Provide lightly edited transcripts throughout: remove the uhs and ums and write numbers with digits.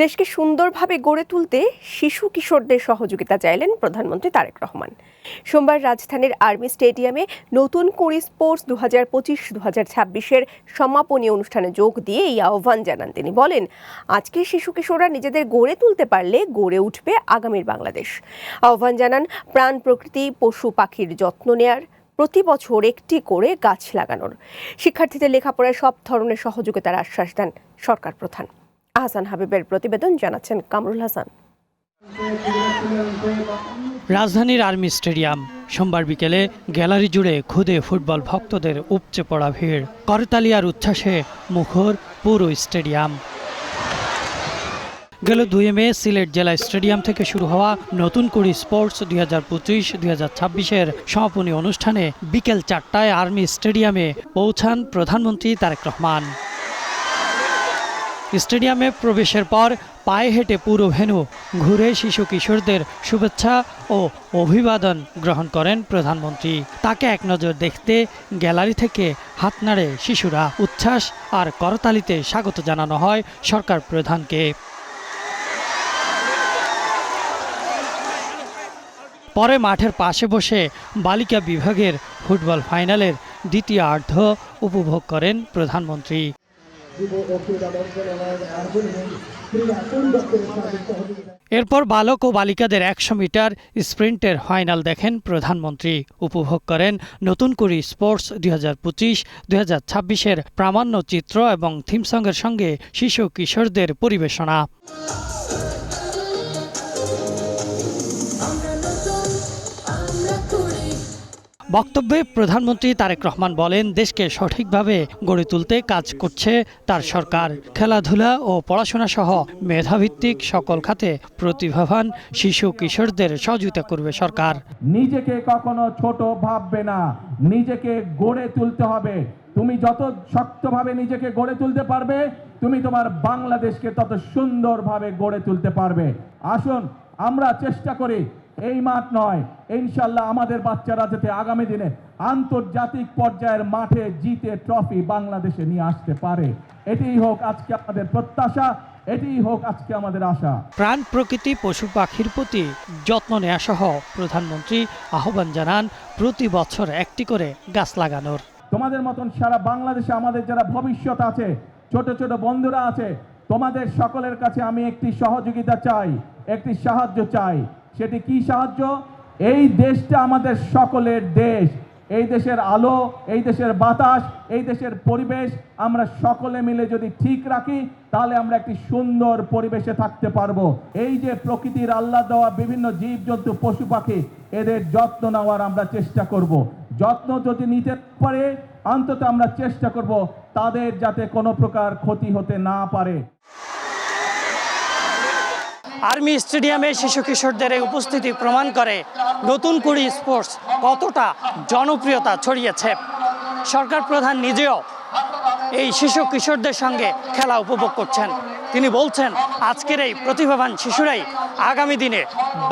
দেশকে সুন্দরভাবে গড়ে তুলতে শিশু কিশোরদের সহযোগিতা চাইলেন প্রধানমন্ত্রী তারেক রহমান। সোমবার রাজধানীর আর্মি স্টেডিয়ামে নতুন কুড়ি স্পোর্টস 2025-2026-এর সমাপনী অনুষ্ঠানে যোগ দিয়ে এই আহ্বান জানান তিনি। বলেন, আজকে শিশু কিশোররা নিজেদের গড়ে তুলতে পারলে গড়ে উঠবে আগামীর বাংলাদেশ। আহ্বান জানান প্রাণ প্রকৃতি, পশু পাখির যত্ন নেয়ার, প্রতি বছর একটি করে গাছ লাগানোর, শিক্ষার্থীদের লেখাপড়ায় সব ধরনের সহযোগিতার আশ্বাস দেন সরকার প্রধান। আহসান হাবিবের প্রতিবেদন, জানাচ্ছেন কামরুল হাসান। রাজধানীর আর্মি স্টেডিয়াম সোমবার বিকেলে গ্যালারি জুড়ে খুদে ফুটবল ভক্তদের উপচে পড়া ভিড়, করতালি আর উচ্ছ্বাসে মুখর পুরো স্টেডিয়াম। গেল 2 মে সিলেট জেলা স্টেডিয়াম থেকে শুরু হওয়া নতুন কুড়ি স্পোর্টস 2025-2026-এর সমাপনী অনুষ্ঠানে বিকেল 4টায় আর্মি স্টেডিয়ামে পৌঁছান প্রধানমন্ত্রী তারেক রহমান। স্টেডিয়ামে প্রবেশের পর পায়ে হেঁটে পুরো ভেন্যু ঘুরে শিশু কিশোরদের শুভেচ্ছা ও অভিবাদন গ্রহণ করেন প্রধানমন্ত্রী। তাকে এক নজর দেখতে গ্যালারি থেকে হাত নাড়ে শিশুরা। উচ্ছ্বাস আর করতালিতে স্বাগত জানানো হয় সরকার প্রধানকে। পরে মাঠের পাশে বসে বালিকা বিভাগের ফুটবল ফাইনালের দ্বিতীয়ার্ধ উপভোগ করেন প্রধানমন্ত্রী। এরপর বালক ও বালিকাদের 100 মিটার স্প্রিন্টের ফাইনাল দেখেন প্রধানমন্ত্রী। উপভোগ করেন নতুন কুড়ি স্পোর্টস 2025-2026-এর প্রামাণ্য চিত্র এবং থিম সঙ্গের সঙ্গে শিশু কিশোরদের পরিবেশনা। বক্তব্যে প্রধানমন্ত্রী তারেক রহমান বলেন, দেশকে সঠিকভাবে গড়ে তুলতে কাজ করছে তার সরকার। খেলাধুলা ও পড়াশোনা সহ মেধাভিত্তিক সকল খাতে প্রতিভাবান শিশু কিশোরদের সহযোগিতা করবে সরকার। নিজেকে কখনো ছোট ভাববে না, নিজেকে গড়ে তুলতে হবে। তুমি যত শক্তভাবে নিজেকে গড়ে তুলতে পারবে, তুমি তোমার বাংলাদেশকে তত সুন্দরভাবে গড়ে তুলতে পারবে। আসুন আমরা চেষ্টা করি, এই মাঠ নয়, ইনশাল্লাহ আমাদের বাচ্চারা যাতে আগামী দিনে আন্তর্জাতিক পর্যায়ের মাঠে জিতে ট্রফি বাংলাদেশে নিয়ে আসতে পারে। এটাই হোক আজকে আমাদের প্রত্যাশা, এটাই হোক আজকে আমাদের আশা। প্রাণ প্রকৃতি, পশু পাখির প্রতি যত্ন নেওয়া সহ প্রধানমন্ত্রী আহ্বান জানান প্রতি বছর একটি করে গাছ লাগানোর। তোমাদের মতন সারা বাংলাদেশে আমাদের যারা ভবিষ্যৎ আছে, ছোট ছোট বন্ধুরা আছে, তোমাদের সকলের কাছে আমি একটি সহযোগিতা চাই, একটি সাহায্য চাই। সেটি কি সাহায্য? এই দেশটা আমাদের সকলের দেশ। এই দেশের আলো, এই দেশের বাতাস, এই দেশের পরিবেশ আমরা সকলে মিলে যদি ঠিক রাখি, তাহলে আমরা একটি সুন্দর পরিবেশে থাকতে পারবো। এই যে প্রকৃতির আল্লাহ দেওয়া বিভিন্ন জীবজন্তু, পশু পাখি, এদের যত্ন নেওয়ার আমরা চেষ্টা করব। যত্ন যদি নিতে পারে, অন্তত আমরা চেষ্টা করব তাদের যাতে কোনো প্রকার ক্ষতি হতে না পারে। আর্মি স্টেডিয়ামে শিশু কিশোরদের এই উপস্থিতি প্রমাণ করে নতুন কুড়ি স্পোর্টস কতটা জনপ্রিয়তা ছড়িয়েছে। সরকার প্রধান নিজেও এই শিশু কিশোরদের সঙ্গে খেলা উপভোগ করছেন। তিনি বলছেন, আজকের এই প্রতিভাবান শিশুরাই আগামী দিনে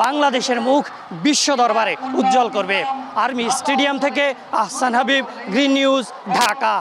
বাংলাদেশের মুখ বিশ্ব দরবারে উজ্জ্বল করবে। আর্মি স্টেডিয়াম থেকে আহসান হাবিব, গ্রিন নিউজ, ঢাকা।